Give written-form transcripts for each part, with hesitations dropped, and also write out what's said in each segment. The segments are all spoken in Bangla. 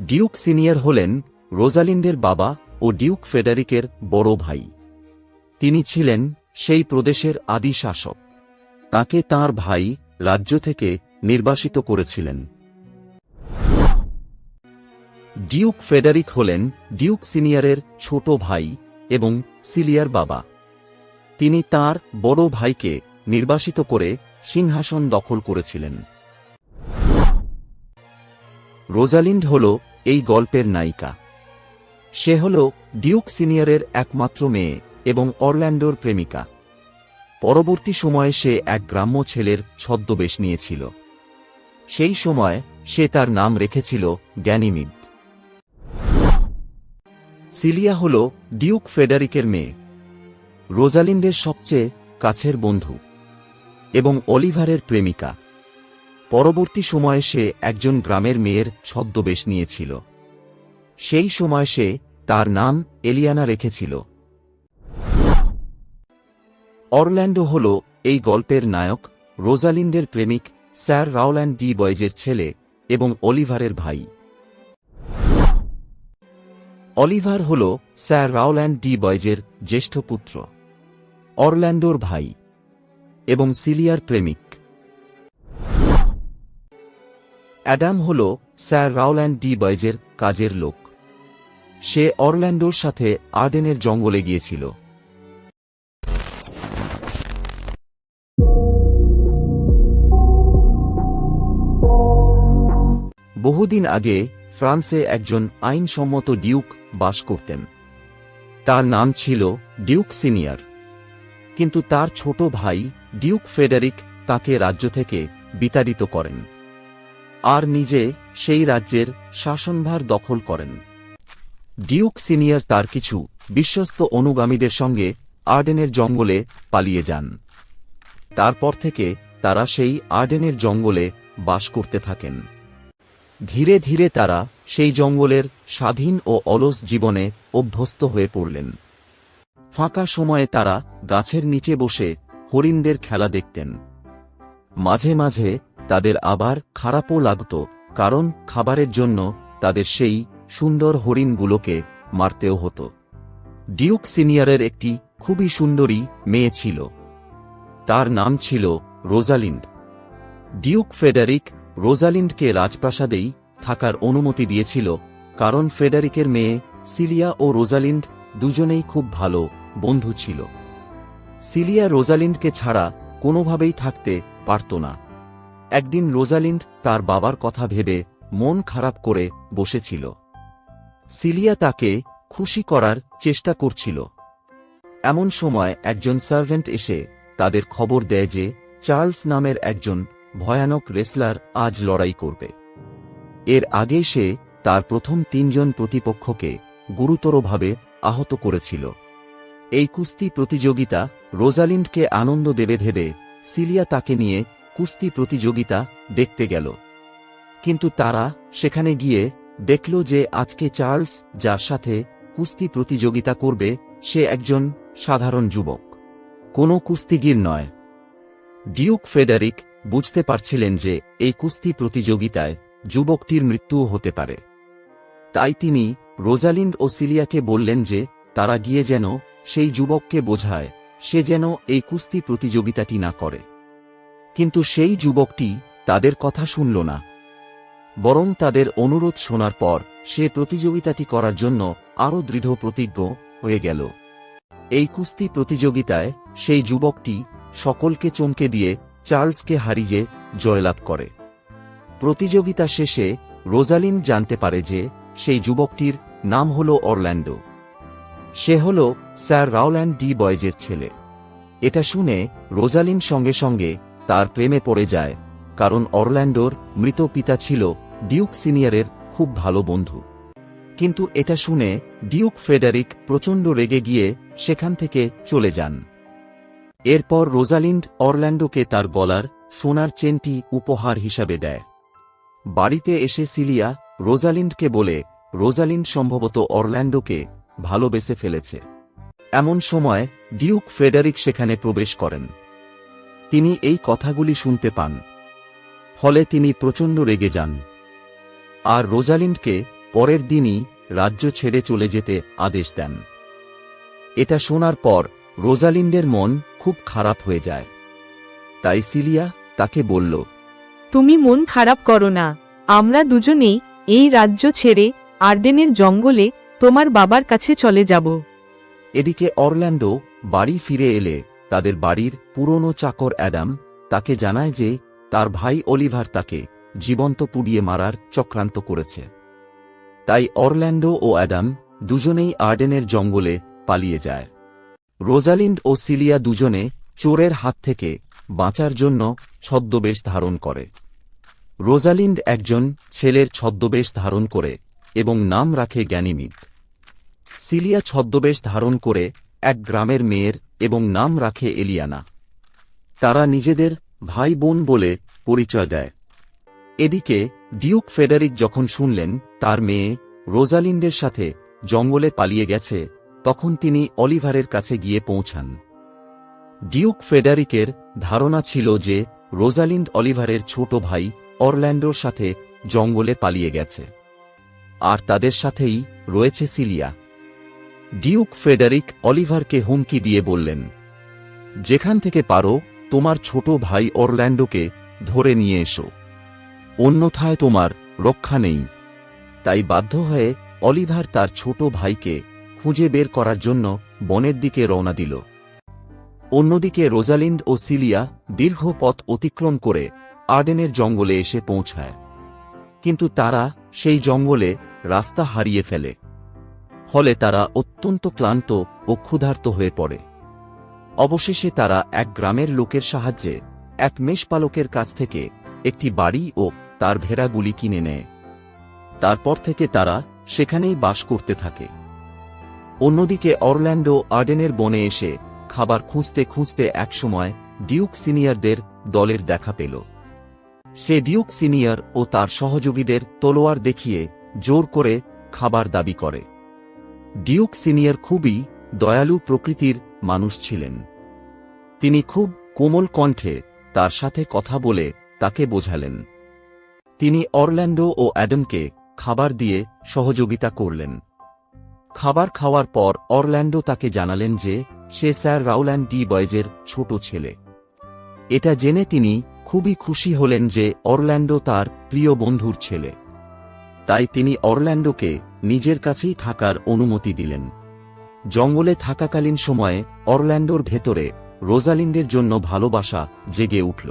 ডিউক সিনিয়র হলেন রোজালিন্ডের বাবা ও ডিউক ফেডারিকের বড় ভাই। তিনি ছিলেন সেই প্রদেশের আদি শাসক। তাকে তাঁর ভাই রাজ্য থেকে নির্বাসিত করেছিলেন। ডিউক ফেডারিক হলেন ডিউক সিনিয়রের ছোট ভাই এবং সিলিয়ার বাবা। তিনি তাঁর বড় ভাইকে নির্বাসিত করে সিংহাসন দখল করেছিলেন। রোজালিন্ড হল এই গল্পের নায়িকা। সে হল ডিউক সিনিয়রের একমাত্র মেয়ে এবং অরল্যান্ডোর প্রেমিকা। পরবর্তী সময়ে সে এক গ্রাম্য ছেলের ছদ্মবেশ নিয়েছিল। সেই সময় সে তার নাম রেখেছিল গ্যানিমিড। সিলিয়া হল ডিউক ফেডারিকের মেয়ে, রোজালিন্ডের সবচেয়ে কাছের বন্ধু এবং অলিভারের প্রেমিকা। পরবর্তী সময়ে সে একজন গ্রামের মেয়ের ছদ্মবেশ নিয়েছিল। সেই সময় সে তার নাম এলিয়ানা রেখেছিল। অরল্যান্ডো হল এই গল্পের নায়ক, রোজালিন্ডের প্রেমিক স্যার রাওল্যান্ড ডি বয়েজের ছেলে এবং অলিভারের ভাই। অলিভার হল স্যার রাওল্যান্ড ডি বয়েজের জ্যেষ্ঠ পুত্র, অরল্যান্ডোর ভাই এবং সিলিয়ার প্রেমিক। অ্যাডাম হল স্যার রাওল্যান্ড ডি বয়েজের কাজের লোক। সে অরল্যান্ডোর সাথে আর্ডেনের জঙ্গলে গিয়েছিল। বহুদিন আগে ফ্রান্সে একজন আইনসম্মত ডিউক বাস করতেন। তার নাম ছিল ডিউক সিনিয়র। কিন্তু তার ছোট ভাই ডিউক ফেডারিক তাকে রাজ্য থেকে বিতাড়িত করেন আর নিজে সেই রাজ্যের শাসনভার দখল করেন। ডিউক সিনিয়র তার কিছু বিশ্বস্ত অনুগামীদের সঙ্গে আর্ডেনের জঙ্গলে পালিয়ে যান। তারপর থেকে তারা সেই আর্ডেনের জঙ্গলে বাস করতে থাকেন। ধীরে ধীরে তারা সেই জঙ্গলের স্বাধীন ও অলস জীবনে অভ্যস্ত হয়ে পড়লেন। ফাঁকা সময়ে তারা গাছের নিচে বসে হরিণদের খেলা দেখতেন। মাঝে মাঝে তাদের আবার খারাপও লাগত, কারণ খাবারের জন্য তাদের সেই সুন্দর হরিণগুলোকে মারতেও হতো। ডিউক সিনিয়রের একটি খুবই সুন্দরী মেয়ে ছিল। তার নাম ছিল রোজালিন্ড। ডিউক ফেডারিক রোজালিন্ডকে রাজপ্রাসাদেই থাকার অনুমতি দিয়েছিল, কারণ ফেডারিকের মেয়ে সিলিয়া ও রোজালিন্ড দুজনেই খুব ভালো বন্ধু ছিল। সিলিয়া রোজালিন্ডকে ছাড়া কোনোভাবেই থাকতে পারত না। একদিন রোজালিন্ড তার বাবার কথা ভেবে মন খারাপ করে বসেছিল। সিলিয়া তাকে খুশি করার চেষ্টা করছিল। এমন সময় একজন সার্ভেন্ট এসে তাদের খবর দেয় যে চার্লস নামের একজন ভয়ানক রেসলার আজ লড়াই করবে। এর আগে সে তার প্রথম 3 জন প্রতিপক্ষকে গুরুতরভাবে আহত করেছিল। এই কুস্তি প্রতিযোগিতা রোজালিন্ডকে আনন্দ দেবে ভেবে সিলিয়া তাকে নিয়ে কুস্তি প্রতিযোগিতা দেখতে গেল। কিন্তু তারা সেখানে গিয়ে দেখল যে আজকে চার্লস যার সাথে কুস্তি প্রতিযোগিতা করবে সে একজন সাধারণ যুবক, কোনো কুস্তিগীর নয়। ডিউক ফেডারিক বুঝতে পারছিলেন যে এই কুস্তি প্রতিযোগিতায় যুবকটির মৃত্যুও হতে পারে। তাই তিনি রোজালিন্ড ও সিলিয়াকে বললেন যে তারা গিয়ে যেন সেই যুবককে বোঝায় সে যেন এই কুস্তি প্রতিযোগিতাটি না করে। কিন্তু সেই যুবকটি তাদের কথা শুনল না, বরং তাদের অনুরোধ শোনার পর সে প্রতিযোগিতাটি করার জন্য আরও দৃঢ় প্রতিজ্ঞ হয়ে গেল। এই কুস্তি প্রতিযোগিতায় সেই যুবকটি সকলকে চমকে দিয়ে চার্লসকে হারিয়ে জয়লাভ করে। প্রতিযোগিতা শেষে রোজালিন্ড জানতে পারে যে সেই যুবকটির নাম হল অরল্যান্ডো। সে হল স্যার রাওল্যান্ড ডি বয়েজের ছেলে। এটা শুনে রোজালিন্ড সঙ্গে সঙ্গে তার প্রেমে পড়ে যায়, কারণ অরল্যান্ডোর মৃত পিতা ছিল ডিউক সিনিয়রের খুব ভালো বন্ধু। কিন্তু এটা শুনে ডিউক ফেডারিক প্রচণ্ড রেগে গিয়ে সেখান থেকে চলে যান। এরপর রোজালিন্ড অরল্যান্ডোকে তার গলার সোনার চেনটি উপহার হিসাবে দেয়। বাড়িতে এসে সিলিয়া রোজালিন্ডকে বলে রোজালিন্ড সম্ভবত অরল্যান্ডোকে ভালোবেসে ফেলেছে। এমন সময় ডিউক ফেডারিক সেখানে প্রবেশ করেন। তিনি এই কথাগুলি শুনতে পান, ফলে তিনি প্রচণ্ড রেগে যান আর রোজালিন্ডকে পরের দিনই রাজ্য ছেড়ে চলে যেতে আদেশ দেন। এটা শোনার পর রোজালিন্ডের মন খুব খারাপ হয়ে যায়। তাই সিলিয়া তাকে বলল, তুমি মন খারাপ করো না, আমরা দুজনেই এই রাজ্য ছেড়ে আর্ডেনের জঙ্গলে তোমার বাবার কাছে চলে যাব। এদিকে অরল্যান্ডো বাড়ি ফিরে এলে তাদের বাড়ির পুরনো চাকর অ্যাডাম তাকে জানায় যে তার ভাই অলিভার তাকে জীবন্ত পুড়িয়ে মারার চক্রান্ত করেছে। তাই অরল্যান্ডো ও অ্যাডাম দুজনেই আর্ডেনের জঙ্গলে পালিয়ে যায়। রোজালিন্ড ও সিলিয়া দুজনে চোরের হাত থেকে বাঁচার জন্য ছদ্মবেশ ধারণ করে। রোজালিন্ড একজন ছেলের ছদ্মবেশ ধারণ করে এবং নাম রাখে গ্যানিমিড। সিলিয়া ছদ্মবেশ ধারণ করে এক গ্রামের মেয়ের এবং নাম রাখে এলিয়ানা। তারা নিজেদের ভাই বোন বলে পরিচয় দেয়। এদিকে ডিউক ফেডারিক যখন শুনলেন তার মেয়ে রোজালিন্ডের সাথে জঙ্গলে পালিয়ে গেছে, তখন তিনি অলিভারের কাছে গিয়ে পৌঁছান। ডিউক ফেডারিকের ধারণা ছিল যে রোজালিন্ড অলিভারের ছোট ভাই অরল্যান্ডোর সাথে জঙ্গলে পালিয়ে গেছে, আর তাদের সাথেই রয়েছে সিলিয়া। ডিউক ফেডারিক অলিভারকে হুমকি দিয়ে বললেন, যেখান থেকে পারো তোমার ছোট ভাই অরল্যান্ডোকে ধরে নিয়ে এসো, অন্যথায় তোমার রক্ষা নেই। তাই বাধ্য হয়ে অলিভার তার ছোট ভাইকে খুঁজে বের করার জন্য বনের দিকে রওনা দিল। অন্যদিকে রোজালিন্ড ও সিলিয়া দীর্ঘ পথ অতিক্রম করে আর্ডেনের জঙ্গলে এসে পৌঁছায়, কিন্তু তারা সেই জঙ্গলে রাস্তা হারিয়ে ফেলে। ফলে তারা অত্যন্ত ক্লান্ত ও ক্ষুধার্ত হয়ে পড়ে। অবশেষে তারা এক গ্রামের লোকের সাহায্যে এক মেষপালকের কাছ থেকে একটি বাড়ি ও তার ভেড়াগুলি কিনে নেয়। তারপর থেকে তারা সেখানেই বাস করতে থাকে। অন্যদিকে অরল্যান্ডো আর্ডেনের বনে এসে খাবার খুঁজতে খুঁজতে একসময় ডিউক সিনিয়রদের দলের দেখা পেল। সে ডিউক সিনিয়র ও তার সহযোগীদের তলোয়ার দেখিয়ে জোর করে খাবার দাবি করে। ডিউক সিনিয়র খুবই দয়ালু প্রকৃতির মানুষ ছিলেন। তিনি খুব কোমল কণ্ঠে তার সাথে কথা বলে তাকে বোঝালেন। তিনি অরল্যান্ডো ও অ্যাডামকে খাবার দিয়ে সহযোগিতা করলেন। খাবার খাওয়ার পর অরল্যান্ডো তাকে জানালেন যে সে স্যার রাউল্যান্ড ডি বয়েজের ছোট ছেলে। এটা জেনে তিনি খুবই খুশি হলেন যে অরল্যান্ডো তার প্রিয় বন্ধুর ছেলে। তাই তিনি অরল্যান্ডোকে নিজের কাছেই থাকার অনুমতি দিলেন। জঙ্গলে থাকাকালীন সময়ে অরল্যান্ডোর ভেতরে রোজালিন্ডের জন্য ভালোবাসা জেগে উঠল।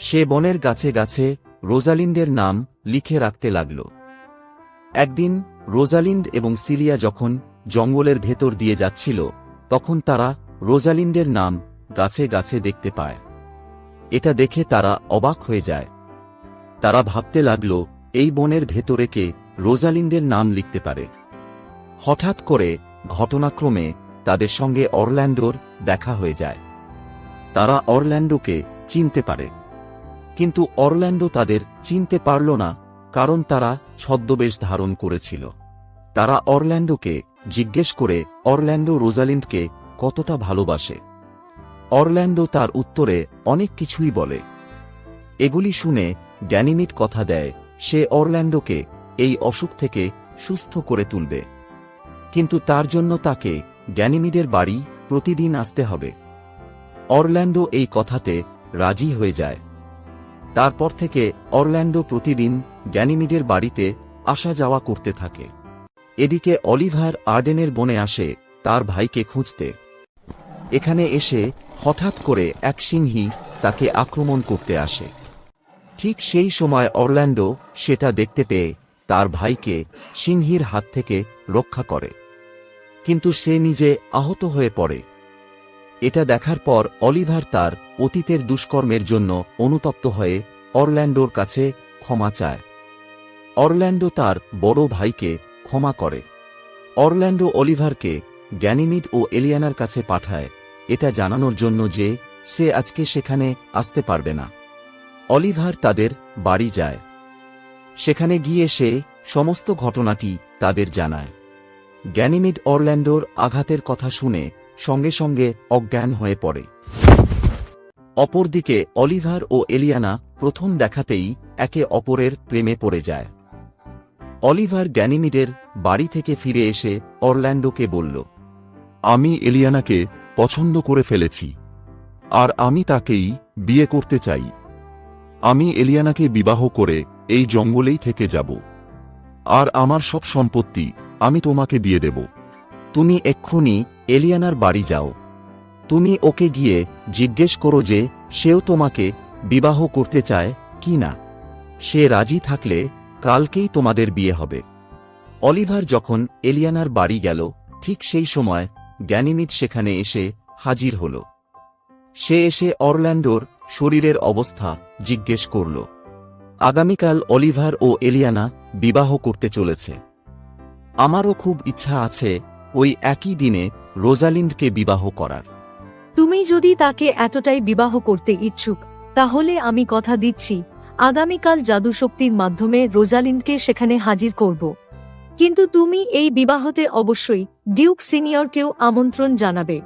সে বনের গাছে গাছে রোজালিন্ডের নাম লিখে রাখতে লাগল। একদিন রোজালিন্ড এবং সিলিয়া যখন জঙ্গলের ভেতর দিয়ে যাচ্ছিল, তখন তারা রোজালিন্ডের নাম গাছে গাছে দেখতে পায়। এটা দেখে তারা অবাক হয়ে যায়। তারা ভাবতে লাগল, এই বনের ভেতরে কে রোজালিন্ডের নাম লিখতে পারে। হঠাৎ করে ঘটনাক্রমে তাদের সঙ্গে অরল্যান্ডোর দেখা হয়ে যায়। তারা অরল্যান্ডোকে চিনতে পারে, কিন্তু অরল্যান্ডো তাদের চিনতে পারল না, কারণ তারা ছদ্মবেশ ধারণ করেছিল। তারা অরল্যান্ডোকে জিজ্ঞেস করে অরল্যান্ডো রোজালিন্ডকে কতটা ভালোবাসে। অরল্যান্ডো তার উত্তরে অনেক কিছুই বলে। এগুলি শুনে গ্যানিমিড কথা দেয় সে অরল্যান্ডোকে এই অসুখ থেকে সুস্থ করে তুলবে, কিন্তু তার জন্য তাকে গ্যানিমিডের বাড়ি প্রতিদিন আসতে হবে। অরল্যান্ডো এই কথাতে রাজি হয়ে যায়। তারপর থেকে অরল্যান্ডো প্রতিদিন গ্যানিমিডের বাড়িতে আসা যাওয়া করতে থাকে। এদিকে অলিভার আর্ডেনের বনে আসে তার ভাইকে খুঁজতে। এখানে এসে হঠাৎ করে এক সিংহী তাকে আক্রমণ করতে আসে। ঠিক সেই সময় অরল্যান্ডো সেটা দেখতে পেয়ে তার ভাইকে সিংহীর হাত থেকে রক্ষা করে, কিন্তু সে নিজে আহত হয়ে পড়ে। এটা দেখার পর অলিভার তার অতীতের দুষ্কর্মের জন্য অনুতপ্ত হয়ে অরল্যান্ডোর কাছে ক্ষমা চায়। অরল্যান্ডো তার বড় ভাইকে ক্ষমা করে। অরল্যান্ডো অলিভারকে গ্যানিমিড ও এলিয়ানার কাছে পাঠায় এটা জানানোর জন্য যে সে আজকে সেখানে আসতে পারবে না। অলিভার তাদের বাড়ি যায়। সেখানে গিয়ে সে সমস্ত ঘটনাটি তাদের জানায়। গ্যানিমিড অরল্যান্ডোর আঘাতের কথা শুনে সঙ্গে সঙ্গে অজ্ঞান হয়ে পড়ে। অপরদিকে অলিভার ও এলিয়ানা প্রথম দেখাতেই একে অপরের প্রেমে পড়ে যায়। অলিভার গ্যানিমিডের বাড়ি থেকে ফিরে এসে অরল্যান্ডোকে বলল, আমি এলিয়ানাকে পছন্দ করে ফেলেছি আর আমি তাকেই বিয়ে করতে চাই। আমি এলিয়ানাকে বিবাহ করে এই জঙ্গলেই থেকে যাব আর আমার সব সম্পত্তি আমি তোমাকে দিয়ে দেব। তুমি এক্ষুনি এলিয়ানার বাড়ি যাও। তুমি ওকে গিয়ে জিজ্ঞেস করো যে সেও তোমাকে বিবাহ করতে চায় কি না। সে রাজি থাকলে কালকেই তোমাদের বিয়ে হবে। অলিভার যখন এলিয়ানার বাড়ি গেল, ঠিক সেই সময় গ্যানিমিড সেখানে এসে হাজির হল। সে এসে অরল্যান্ডোর শরীরের অবস্থা জিজ্ঞেস করল। আগামীকাল অলিভার ও এলিয়ানা বিবাহ করতে চলেছে। আমারও খুব ইচ্ছা আছে ওই একই দিনে রোজালিন্ডকে বিবাহ করার। তুমি যদি তাকে এতটাই বিবাহ করতে ইচ্ছুক, তাহলে আমি কথা দিচ্ছি আগামীকাল জাদুশক্তির মাধ্যমে রোজালিন্ডকে সেখানে হাজির করব। কিন্তু তুমি এই বিবাহতে অবশ্যই ডিউক সিনিয়রকেও আমন্ত্রণ জানাবে।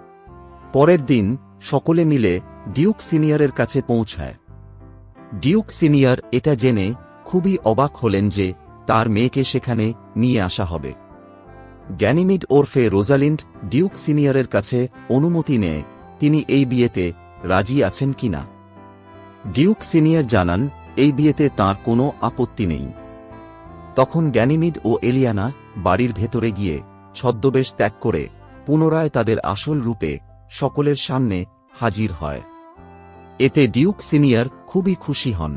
পরের দিন সকলে মিলে ডিউক সিনিয়রের কাছে পৌঁছায়। ডিউক সিনিয়র এটা জেনে খুবই অবাক হলেন যে তার মেয়েকে সেখানে নিয়ে আসা হবে। গ্যানিমিড ওরফে রোজালিন্ড ডিউক সিনিয়রের কাছে অনুমতি নেয় তিনি এই বিয়েতে রাজি আছেন কিনা। ডিউক সিনিয়র জানান এই বিয়েতে তাঁর কোনো আপত্তি নেই। তখন গ্যানিমিড ও এলিয়ানা বাড়ির ভেতরে গিয়ে ছদ্মবেশ ত্যাগ করে পুনরায় তাদের আসল রূপে সকলের সামনে হাজির হয়। এতে ডিউক সিনিয়র খুবই খুশি হন।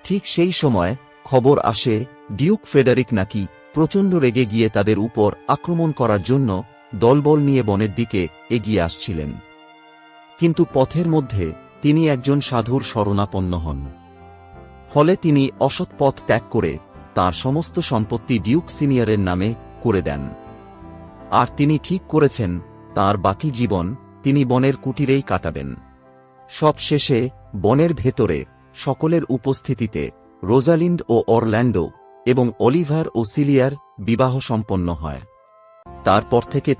ঠিক সেই সময় খবর আসে ডিউক ফ্রেডারিক নাকি প্রচণ্ড রেগে গিয়ে তাদের উপর আক্রমণ করার জন্য দলবল নিয়ে বনের দিকে এগিয়ে আসছিলেন। কিন্তু পথের মধ্যে তিনি একজন সাধুর শরণাপন্ন হন। ফলে তিনি অসৎ পথ ত্যাগ করে তাঁর সমস্ত সম্পত্তি ডিউক সিনিয়রের নামে করে দেন। আর তিনি ঠিক করেছেন তাঁর বাকি জীবন তিনি বনের কুটিরেই কাটাবেন। সব শেষে বনের ভেতরে সকলের উপস্থিতিতে রোজালিন্ড ও অরল্যান্ডো এবং অলিভার ও সিলিয়ার বিবাহ সম্পন্ন হয়। তারপর থেকে